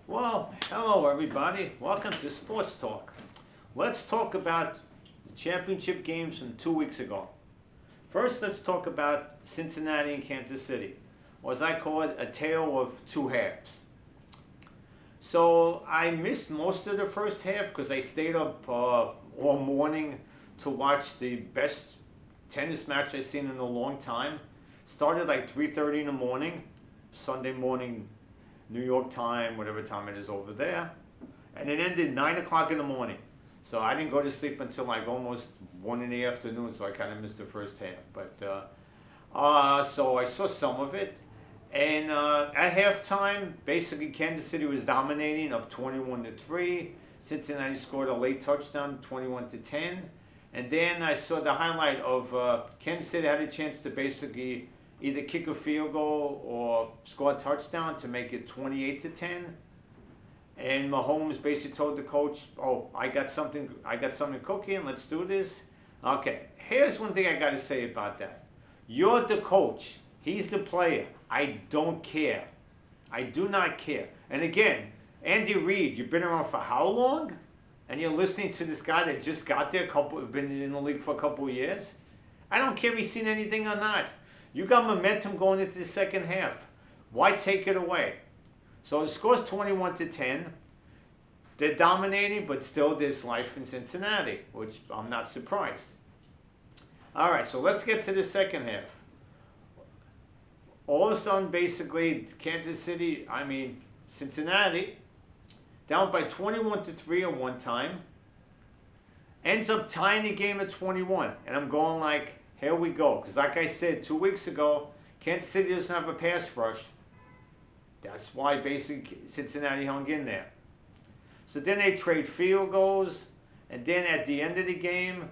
Well, hello everybody. Welcome to Sports Talk. Let's talk about the championship games from 2 weeks ago. First, let's talk about Cincinnati and Kansas City, or as I call it, a tale of two halves. So I missed most of the first half because I stayed up all morning to watch the best tennis match I've seen in a long time. Started like 3:30 in the morning, Sunday morning, New York time, whatever time it is over there, and it ended 9 o'clock in the morning. So I didn't go to sleep until like almost 1 in the afternoon, so I kind of missed the first half. So I saw some of it, and at halftime, basically Kansas City was dominating, up 21-3. Cincinnati scored a late touchdown, 21-10, and then I saw the highlight of Kansas City had a chance to basically either kick a field goal or score a touchdown to make it 28-10. And Mahomes basically told the coach, "Oh, I got something cooking. Let's do this." Okay, here's one thing I got to say about that. You're the coach. He's the player. I don't care. I do not care. And again, Andy Reid, you've been around for how long? And you're listening to this guy that just got there, been in the league for a couple of years. I don't care if he's seen anything or not. You got momentum going into the second half. Why take it away? So the score's 21-10. They're dominating, but still there's life in Cincinnati, which I'm not surprised. All right, so let's get to the second half. All of a sudden, basically, Cincinnati, down by 21-3 at one time, ends up tying the game at 21. And I'm going like, here we go. Because like I said 2 weeks ago, Kansas City doesn't have a pass rush. That's why basically Cincinnati hung in there. So then they trade field goals. And then at the end of the game,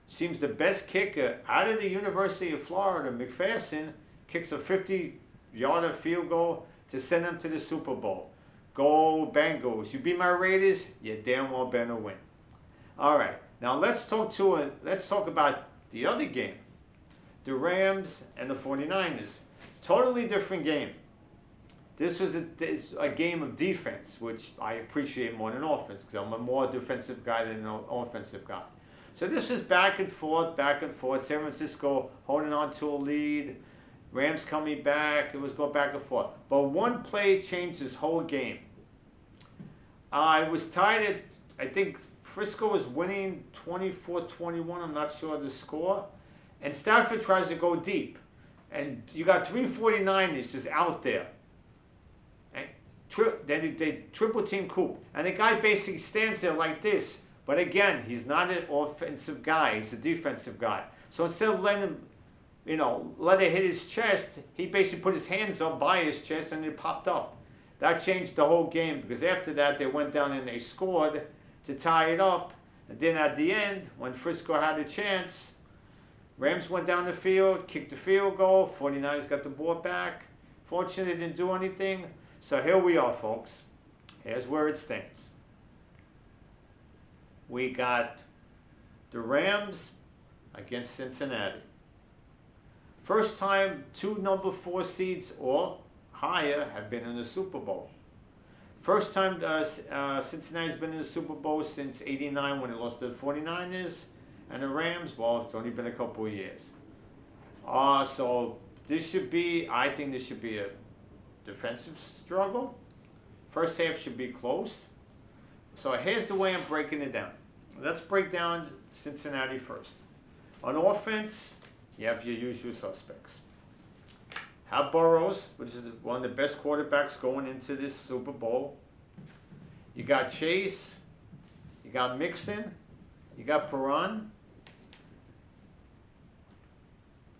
seems the best kicker out of the University of Florida, McPherson, kicks a 50-yarder field goal to send them to the Super Bowl. Go Bengals. You beat my Raiders, you damn well better win. All right. Now let's talk about the other game. The Rams and the 49ers. Totally different game. This was a game of defense, which I appreciate more than offense, because I'm a more defensive guy than an offensive guy. So this was back and forth, back and forth. San Francisco holding on to a lead. Rams coming back. It was going back and forth. But one play changed this whole game. I was tied at, I think Frisco was winning 24-21. I'm not sure the score. And Stafford tries to go deep. And you got 349ers just out there. And they triple team Coop. And the guy basically stands there like this. But again, he's not an offensive guy. He's a defensive guy. So instead of letting him, let it hit his chest, he basically put his hands up by his chest and it popped up. That changed the whole game, because after that they went down and they scored to tie it up. And then at the end, when Frisco had a chance, Rams went down the field, kicked the field goal, 49ers got the ball back. Fortunately, they didn't do anything. So here we are, folks. Here's where it stands. We got the Rams against Cincinnati. First time two number 4 seeds or higher have been in the Super Bowl. First time Cincinnati's been in the Super Bowl since '89 when it lost to the 49ers. And the Rams, well, it's only been a couple of years. So I think this should be a defensive struggle. First half should be close. So here's the way I'm breaking it down. Let's break down Cincinnati first. On offense, you have your usual suspects. Have Burrows, which is one of the best quarterbacks going into this Super Bowl. You got Chase. You got Mixon. You got Perron.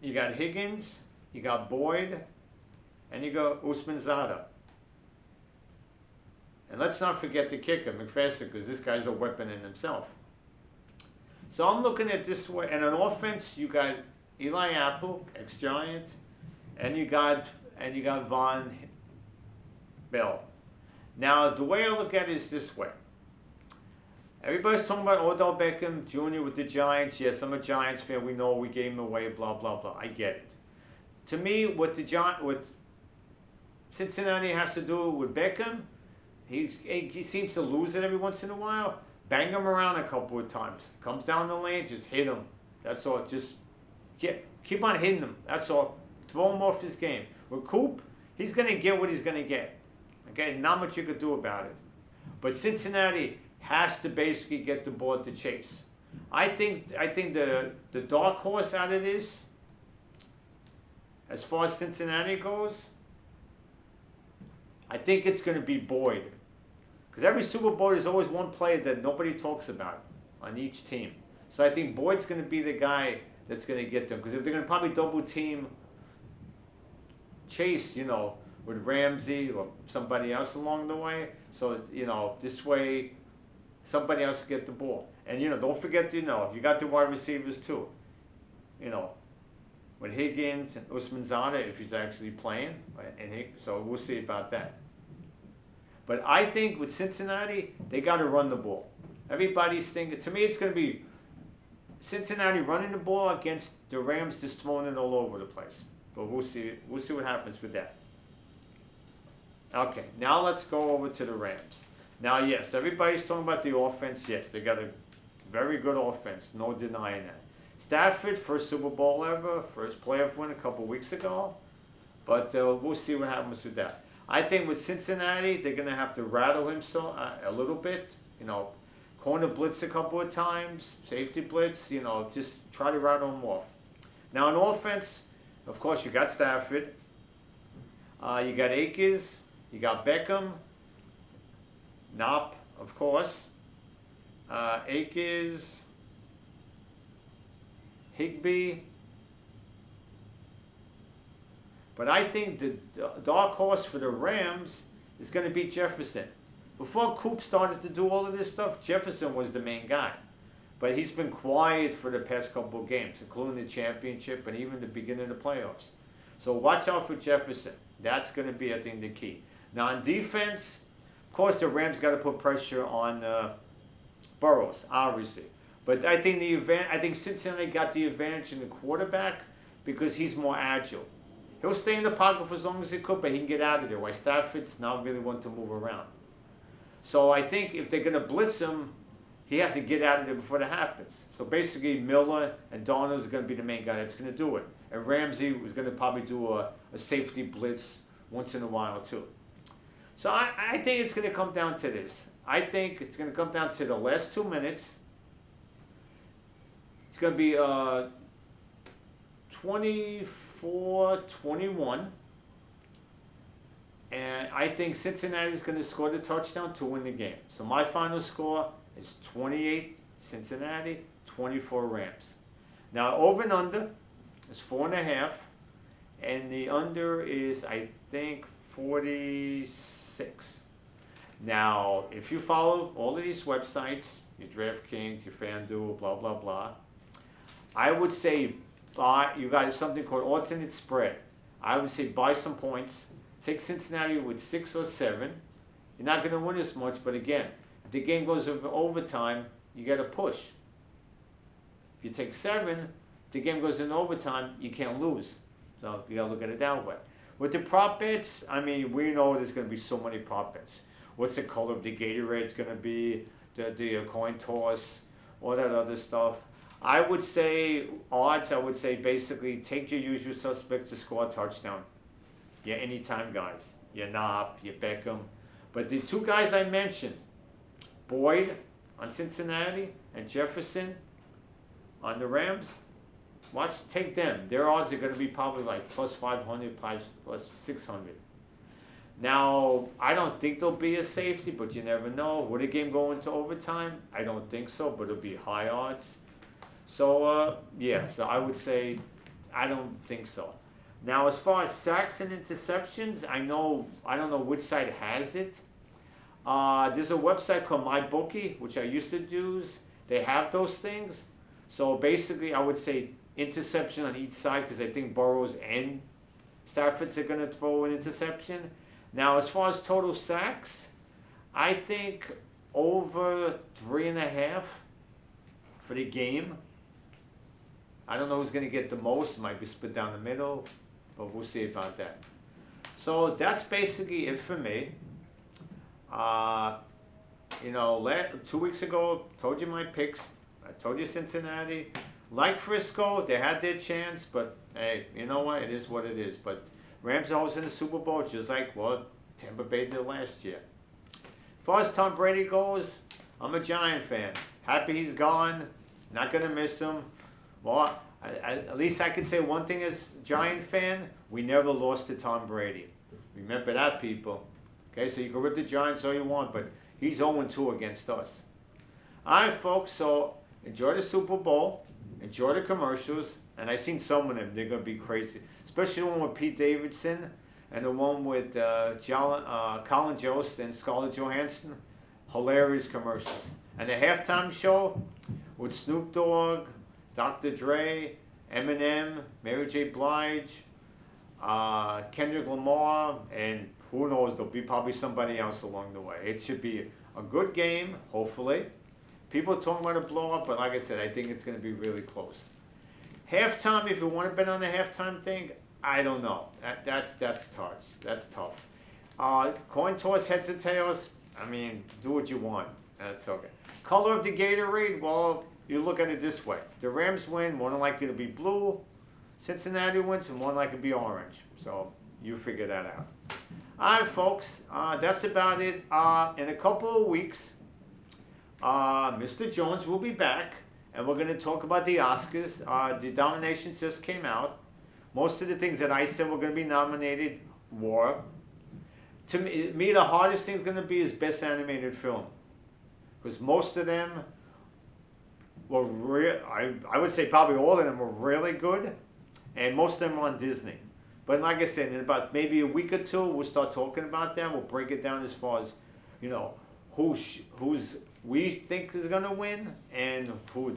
You got Higgins. You got Boyd. And you got Usmanzada. And let's not forget the kicker, McPherson, because this guy's a weapon in himself. So I'm looking at this way. And on offense, you got Eli Apple, ex-Giant, and you got Von Bell. Now, the way I look at it is this way. Everybody's talking about Odell Beckham Jr. with the Giants. Yes, I'm a Giants fan. We know we gave him away, blah, blah, blah. I get it. To me, what Cincinnati has to do with Beckham, he seems to lose it every once in a while. Bang him around a couple of times. Comes down the lane, just hit him. That's all. Just keep on hitting him. That's all. Throw him off his game. With Coop, he's going to get what he's going to get. Okay, not much you could do about it. But Cincinnati has to basically get the ball to Chase. I think the dark horse out of this, as far as Cincinnati goes, I think it's going to be Boyd. Because every Super Bowl there's always one player that nobody talks about on each team. So I think Boyd's going to be the guy that's going to get them. Because if they're going to probably double team Chase, with Ramsey or somebody else along the way. So, this way somebody else will get the ball. And, don't forget, you got the wide receivers too. With Higgins and Usman Zana, if he's actually playing. So we'll see about that. But I think with Cincinnati, they got to run the ball. Everybody's thinking, to me, it's going to be Cincinnati running the ball against the Rams just throwing it all over the place. But we'll see what happens with that. Okay, now let's go over to the Rams. Now, yes, everybody's talking about the offense. Yes, they got a very good offense. No denying that. Stafford, first Super Bowl ever, first playoff win a couple weeks ago. But we'll see what happens with that. I think with Cincinnati, they're going to have to rattle him a little bit. Corner blitz a couple of times, safety blitz, just try to rattle him off. Now, on offense, of course, you got Stafford. You got Akers. You got Beckham. Knopp, of course. Akers. Higbee. But I think the dark horse for the Rams is going to be Jefferson. Before Coop started to do all of this stuff, Jefferson was the main guy. But he's been quiet for the past couple of games, including the championship and even the beginning of the playoffs. So watch out for Jefferson. That's going to be, I think, the key. Now on defense, of course, the Rams got to put pressure on Burrows, obviously. But I think Cincinnati got the advantage in the quarterback because he's more agile. He'll stay in the pocket for as long as he could, but he can get out of there. While Stafford's not really one to move around. So I think if they're going to blitz him, he has to get out of there before that happens. So basically, Miller and Darnold is going to be the main guy that's going to do it. And Ramsey was going to probably do a safety blitz once in a while too. So I think it's going to come down to this. I think it's going to come down to the last 2 minutes. It's going to be 24-21. And I think Cincinnati is going to score the touchdown to win the game. So my final score is 28 Cincinnati, 24 Rams. Now over and under is 4.5. And the under is, I think, 46. Now, if you follow all of these websites, your DraftKings, your FanDuel, blah, blah, blah, I would say you got something called alternate spread. I would say buy some points. Take Cincinnati with 6 or 7. You're not going to win as much, but again, if the game goes over overtime, you got to push. If you take 7, if the game goes in overtime, you can't lose. So you got to look at it that way. With the prop bets, I mean, we know there's going to be so many prop bets. What's the color of the Gatorade going to be? The coin toss, all that other stuff. I would say odds. I would say basically take your usual suspects to score a touchdown. Your anytime guys, your Knopp, your Beckham. But the two guys I mentioned, Boyd on Cincinnati and Jefferson on the Rams, take them. Their odds are going to be probably like plus 500, plus 600. Now, I don't think there'll be a safety, but you never know. Would a game go into overtime? I don't think so, but it'll be high odds. So, yeah, so I would say I don't think so. Now, as far as sacks and interceptions, I don't know which site has it. There's a website called MyBookie, which I used to use. They have those things. So basically, I would say interception on each side because I think Burrows and Stafford's are going to throw an interception. Now, as far as total sacks, I think over 3.5 for the game. I don't know who's going to get the most. It might be split down the middle, but we'll see about that. So that's basically it for me. Uh, 2 weeks ago, told you my picks. I told you Cincinnati. Like Frisco, they had their chance, but hey, you know what? It is what it is. But Rams are always in the Super Bowl, just like Tampa Bay did last year. As far as Tom Brady goes, I'm a Giant fan. Happy he's gone. Not gonna miss him. Well, at least I can say one thing as Giant fan: we never lost to Tom Brady. Remember that, people. Okay, so you can rip the Giants all you want, but he's 0-2 against us. All right, folks. So enjoy the Super Bowl. Enjoy the commercials. And I've seen some of them. They're gonna be crazy, especially the one with Pete Davidson and the one with Colin Jost and Scarlett Johansson. Hilarious commercials. And the halftime show with Snoop Dogg, Dr. Dre, Eminem, Mary J. Blige, Kendrick Lamar, and who knows, there'll be probably somebody else along the way. It should be a good game, hopefully. People are talking about a blow up, but like I said, I think it's going to be really close. Halftime, if you want to bet on the halftime thing, I don't know. That's tough. That's tough. Coin toss, heads or tails. I mean, do what you want. That's okay. Color of the Gatorade. Well, you look at it this way: the Rams win, more than likely to be blue. Cincinnati wins, and more than likely to be orange. So you figure that out. All right, folks. That's about it. In a couple of weeks, Mr. Jones will be back, and we're going to talk about the Oscars. The nominations just came out. Most of the things that I said were going to be nominated were. To me, the hardest thing is going to be is Best Animated Film. Because most of them were I would say probably all of them were really good. And most of them are on Disney. But like I said, in about maybe a week or two, we'll start talking about them. We'll break it down as far as, who's we think is going to win and who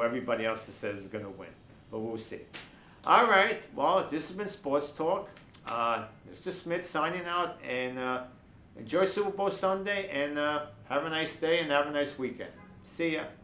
everybody else says is going to win. But we'll see. All right. Well, this has been Sports Talk. Mr. Smith signing out, and enjoy Super Bowl Sunday, and have a nice day and have a nice weekend. See ya.